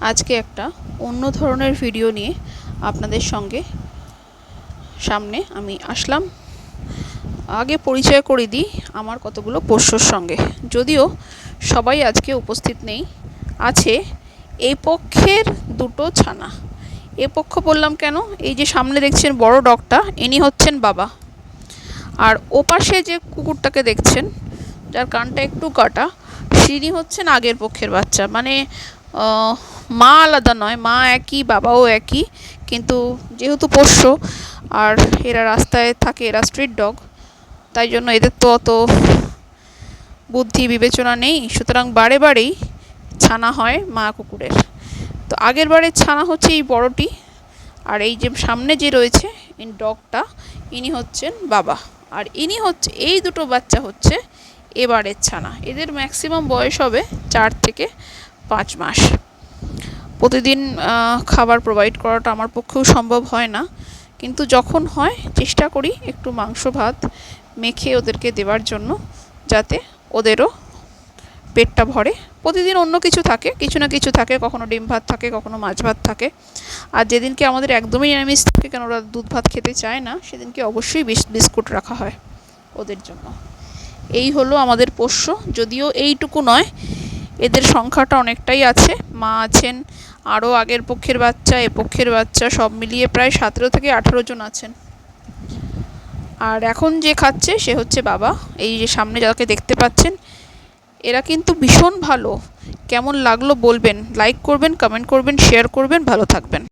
আজকে একটা অন্য ধরনের ভিডিও নিয়ে আপনাদের সামনে আমি আসলাম। আগে পরিচয় করে দিই আমার কতগুলো পোষ্যর সঙ্গে, যদিও সবাই আজকে উপস্থিত নেই। আছে এই পক্ষের দুটো ছানা। এ পক্ষ বললাম কেন, এই যে সামনে দেখছেন বড় ডগটা, ইনি হচ্ছেন বাবা। আর ওপাশে যে কুকুরটাকে দেখছেন, যার কানটা একটু কাটা, তিনি হচ্ছেন আগের পক্ষের বাচ্চা। মানে মা আলাদা নয়, মা একই বাবাও একই, কিন্তু যেহেতু পোষ্য আর এরা রাস্তায় থাকে, এরা স্ট্রিট ডগ, তাই জন্য এদের তো অত বুদ্ধি বিবেচনা নেই, সুতরাং বারে বারেই ছানা হয় মা কুকুরের। তো আগের বারের ছানা হচ্ছে এই বড়টি, আর এই যে সামনে যে রয়েছে ইন ডগটা, ইনি হচ্ছেন বাবা। আর ইনি হচ্ছে, এই দুটো বাচ্চা হচ্ছে এবারের ছানা। এদের ম্যাক্সিমাম বয়স হবে 4 থেকে 5 মাস। প্রতিদিন খাবার প্রোভাইড করাটা আমার পক্ষেও সম্ভব হয় না, কিন্তু যখন হয় চেষ্টা করি একটু মাংস ভাত মেখে ওদেরকে দেওয়ার জন্য, যাতে ওদেরও পেটটা ভরে। প্রতিদিন অন্য কিছু থাকে, কিছু না কিছু থাকে, কখনো ডিম ভাত থাকে, কখনো মাছ ভাত থাকে। আর যেদিনকে আমাদের একদমই নিরামিষ থাকে, কেন ওরা দুধ ভাত খেতে চায় না, সেদিনকে অবশ্যই বিস্কুট রাখা হয় ওদের জন্য। এই হলো আমাদের পোষ্য, যদিও এইটুকু নয়, এদের সংখ্যাটা অনেকটাই আছে। মা আছেন, আরও আগের পক্ষের বাচ্চা, এ পক্ষের বাচ্চা, সব মিলিয়ে প্রায় 17 থেকে 18 জন আছেন। আর এখন যে খাচ্ছে সে হচ্ছে বাবা। এই যে সামনে যাকে দেখতে পাচ্ছেন, এরা কিন্তু ভীষণ ভালো। কেমন লাগলো বলবেন, লাইক করবেন, কমেন্ট করবেন, শেয়ার করবেন, ভালো থাকবেন।